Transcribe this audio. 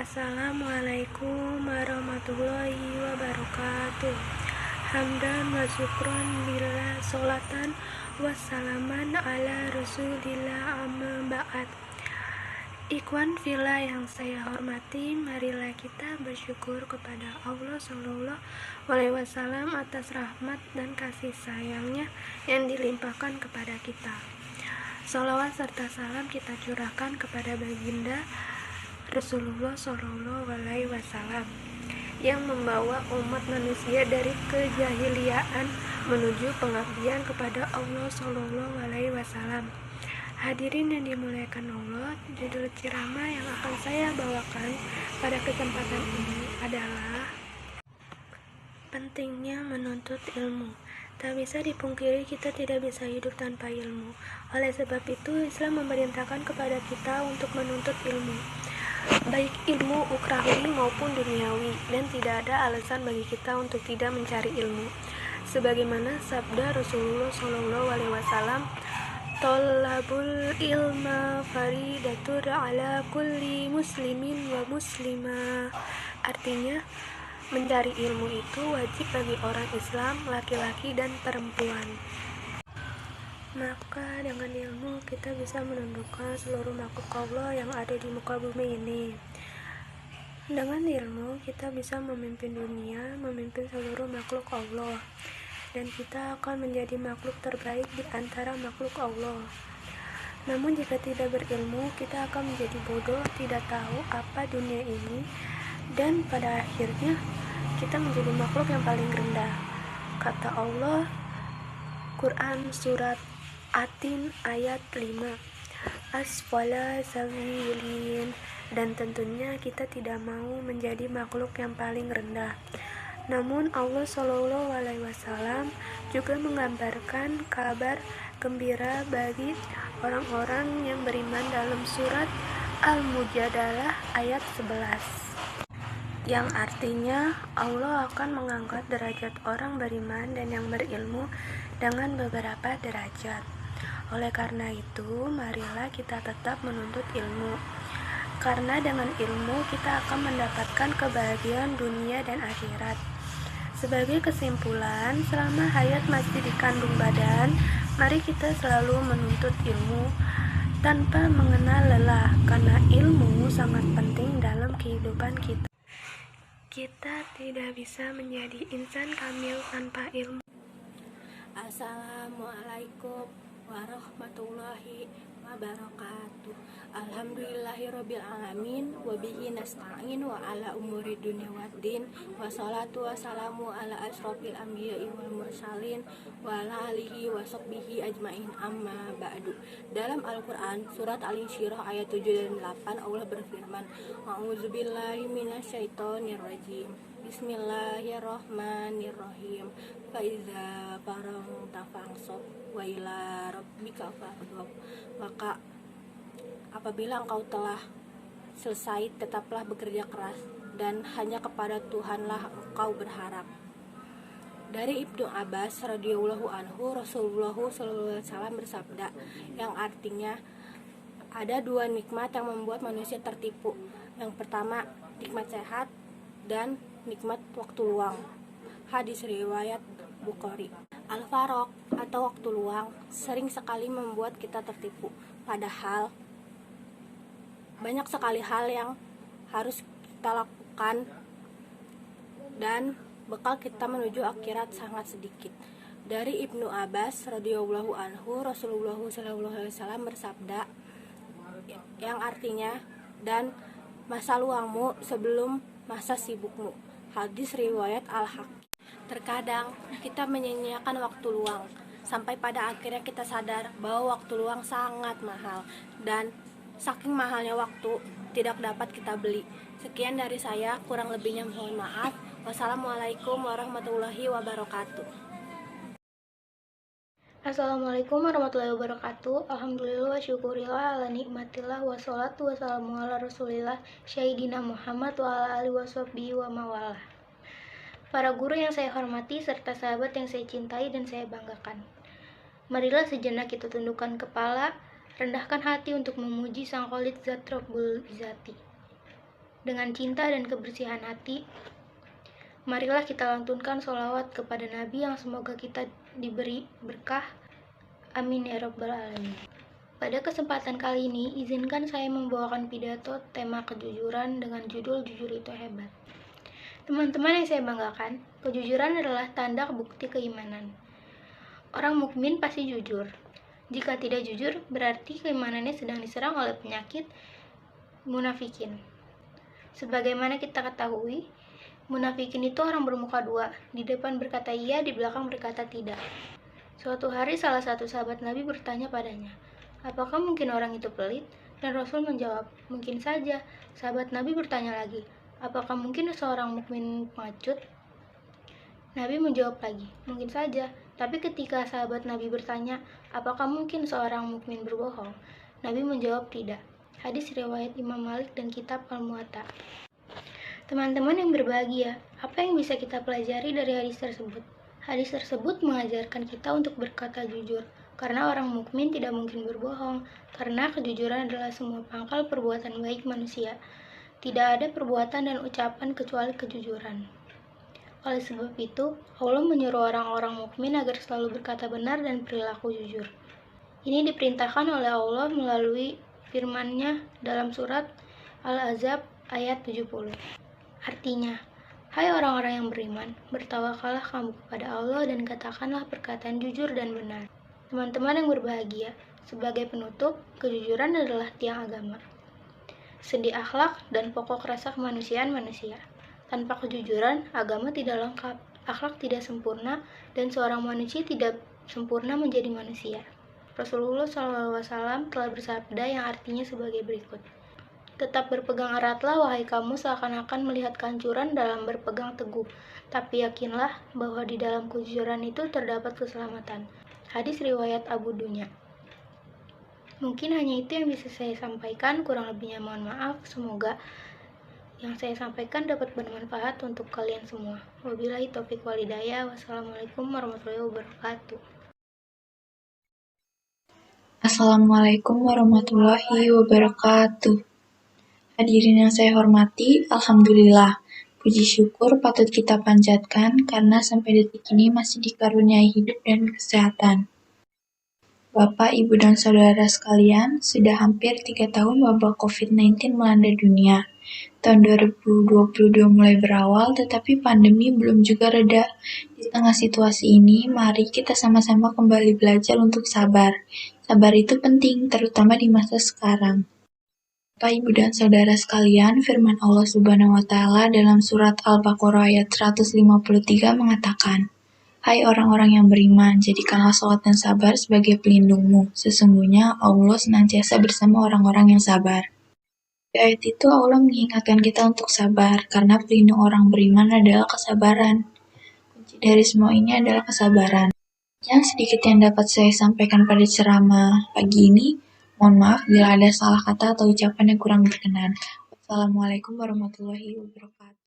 Assalamualaikum warahmatullahi wabarakatuh. Hamdan wa syukran billah, sholatan wassalaman ala rasulillah, amma ba'd. Ikhwan fillah yang saya hormati, marilah kita bersyukur kepada Allah SAW atas rahmat dan kasih sayangnya yang dilimpahkan kepada kita. Sholawat serta salam kita curahkan kepada baginda Rasulullah SAW yang membawa umat manusia dari kejahiliaan menuju pengabdian kepada Allah SAW. Hadirin yang dimuliakan Allah, judul ceramah yang akan saya bawakan pada kesempatan ini adalah pentingnya menuntut ilmu. Tak bisa dipungkiri kita tidak bisa hidup tanpa ilmu. Oleh sebab itu, Islam memerintahkan kepada kita untuk menuntut ilmu, baik ilmu ukrawi maupun duniawi, dan tidak ada alasan bagi kita untuk tidak mencari ilmu. Sebagaimana sabda Rasulullah SAW, "Thalabul ilma faridatun ala kulli muslimin wa muslimah." Artinya, mencari ilmu itu wajib bagi orang Islam, laki-laki dan perempuan. Maka dengan ilmu kita bisa menundukkan seluruh makhluk Allah yang ada di muka bumi ini. Dengan ilmu kita bisa memimpin dunia, memimpin seluruh makhluk Allah, dan kita akan menjadi makhluk terbaik di antara makhluk Allah. Namun jika tidak berilmu, kita akan menjadi bodoh, tidak tahu apa dunia ini, dan pada akhirnya kita menjadi makhluk yang paling rendah. Kata Allah, Quran Surat Atin ayat 5, asfala safilin, dan tentunya kita tidak mau menjadi makhluk yang paling rendah. Namun Allah SAW juga menggambarkan kabar gembira bagi orang-orang yang beriman dalam surat Al-Mujadalah ayat 11, yang artinya Allah akan mengangkat derajat orang beriman dan yang berilmu dengan beberapa derajat. Oleh karena itu, marilah kita tetap menuntut ilmu, karena dengan ilmu kita akan mendapatkan kebahagiaan dunia dan akhirat. Sebagai kesimpulan, selama hayat masih dikandung badan, mari kita selalu menuntut ilmu tanpa mengenal lelah, karena ilmu sangat penting dalam kehidupan kita. Kita tidak bisa menjadi insan kamil tanpa ilmu. Assalamualaikum warahmatullahi wabarakatuh. Alhamdulillahirabbil alamin, wa bihi nasta'in wa ala umuri dunya waddin, wassalatu wassalamu ala asrofil anbiya'i wal mursalin wa ala alihi wa sahbihi ajmain, amma ba'du. Dalam Al-Quran surat Al-Insyirah ayat 7 dan 8 Allah berfirman, a'udzubillahi minasyaitonir rajim, bismillahirrahmanirrahim, faiza faragta fansab wa ila rabbika farghab. Maka apabila engkau telah selesai, tetaplah bekerja keras dan hanya kepada Tuhanlah engkau berharap. Dari Ibnu Abbas radhiyallahu anhu, Rasulullah SAW bersabda, yang artinya ada dua nikmat yang membuat manusia tertipu. Yang pertama, nikmat sehat dan nikmat waktu luang. Hadis riwayat Bukhari. Al-faraq atau waktu luang sering sekali membuat kita tertipu, padahal banyak sekali hal yang harus kita lakukan dan bekal kita menuju akhirat sangat sedikit. Dari Ibnu Abbas radhiyallahu anhu, Rasulullah SAW bersabda, yang artinya, dan masa luangmu sebelum masa sibukmu. Hadis riwayat Al-Hakim. Terkadang kita menyia-nyiakan waktu luang sampai pada akhirnya kita sadar bahwa waktu luang sangat mahal, dan saking mahalnya waktu tidak dapat kita beli. Sekian dari saya, kurang lebihnya mohon maaf. Wassalamualaikum warahmatullahi wabarakatuh. Assalamualaikum warahmatullahi wabarakatuh. Alhamdulillah wa syukurillah ala nikmatillah, wassalatu wassalamu ala rasulillah syahidina Muhammad wa ala alihi washabbihi wa mawalah. Para guru yang saya hormati serta sahabat yang saya cintai dan saya banggakan, marilah sejenak kita tundukkan kepala, rendahkan hati untuk memuji Sang Khalid Zat Rabbul Izzati. Dengan cinta dan kebersihan hati, marilah kita lantunkan sholawat kepada Nabi yang semoga kita diberi berkah. Amin ya Rabbal Alamin. Pada kesempatan kali ini, izinkan saya membawakan pidato tema kejujuran dengan judul Jujur Itu Hebat. Teman-teman yang saya banggakan, kejujuran adalah tanda bukti keimanan. Orang mukmin pasti jujur. Jika tidak jujur, berarti keimanannya sedang diserang oleh penyakit munafikin. Sebagaimana kita ketahui, munafikin itu orang bermuka dua, di depan berkata iya, di belakang berkata tidak. Suatu hari salah satu sahabat Nabi bertanya padanya, apakah mungkin orang itu pelit? Dan Rasul menjawab, mungkin saja. Sahabat Nabi bertanya lagi, apakah mungkin seorang mukmin pengecut? Nabi menjawab lagi, mungkin saja. Tapi ketika sahabat Nabi bertanya, apakah mungkin seorang mukmin berbohong? Nabi menjawab tidak. Hadis riwayat Imam Malik dan kitab Al-Muwatta. Teman-teman yang berbahagia, apa yang bisa kita pelajari dari hadis tersebut? Hadis tersebut mengajarkan kita untuk berkata jujur, karena orang mukmin tidak mungkin berbohong, karena kejujuran adalah semua pangkal perbuatan baik manusia. Tidak ada perbuatan dan ucapan kecuali kejujuran. Oleh sebab itu, Allah menyuruh orang-orang mukmin agar selalu berkata benar dan perilaku jujur. Ini diperintahkan oleh Allah melalui firman-Nya dalam surat Al-Ahzab ayat 70. Artinya, hai orang-orang yang beriman, bertawakallah kamu kepada Allah dan katakanlah perkataan jujur dan benar. Teman-teman yang berbahagia, sebagai penutup, kejujuran adalah tiang agama, sendi akhlak dan pokok rasa kemanusiaan manusia. Tanpa kejujuran, agama tidak lengkap, akhlak tidak sempurna, dan seorang manusia tidak sempurna menjadi manusia. Rasulullah SAW telah bersabda yang artinya sebagai berikut. Tetap berpegang eratlah wahai kamu seakan-akan melihat kehancuran dalam berpegang teguh, tapi yakinlah bahwa di dalam kejujuran itu terdapat keselamatan. Hadis riwayat Abu Dunya. Mungkin hanya itu yang bisa saya sampaikan, kurang lebihnya mohon maaf. Semoga yang saya sampaikan dapat bermanfaat untuk kalian semua. Wabillahi taufiq wal hidayah. Wassalamualaikum warahmatullahi wabarakatuh. Assalamualaikum warahmatullahi wabarakatuh. Hadirin yang saya hormati, Alhamdulillah. Puji syukur patut kita panjatkan karena sampai detik ini masih dikaruniai hidup dan kesehatan. Bapak, Ibu, dan Saudara sekalian, sudah hampir 3 tahun wabah COVID-19 melanda dunia. Tahun 2022 mulai berawal, tetapi pandemi belum juga reda. Di tengah situasi ini, mari kita sama-sama kembali belajar untuk sabar. Sabar itu penting, terutama di masa sekarang. Bapak, Ibu, dan Saudara sekalian, firman Allah Subhanahu wa Ta'ala dalam surat Al-Baqarah ayat 153 mengatakan, hai orang-orang yang beriman, jadikanlah sholat dan sabar sebagai pelindungmu. Sesungguhnya Allah senantiasa bersama orang-orang yang sabar. Di ayat itu Allah mengingatkan kita untuk sabar, karena pelindung orang beriman adalah kesabaran. Kunci dari semua ini adalah kesabaran. Yang sedikit yang dapat saya sampaikan pada ceramah pagi ini, mohon maaf bila ada salah kata atau ucapan yang kurang berkenan. Wassalamualaikum warahmatullahi wabarakatuh.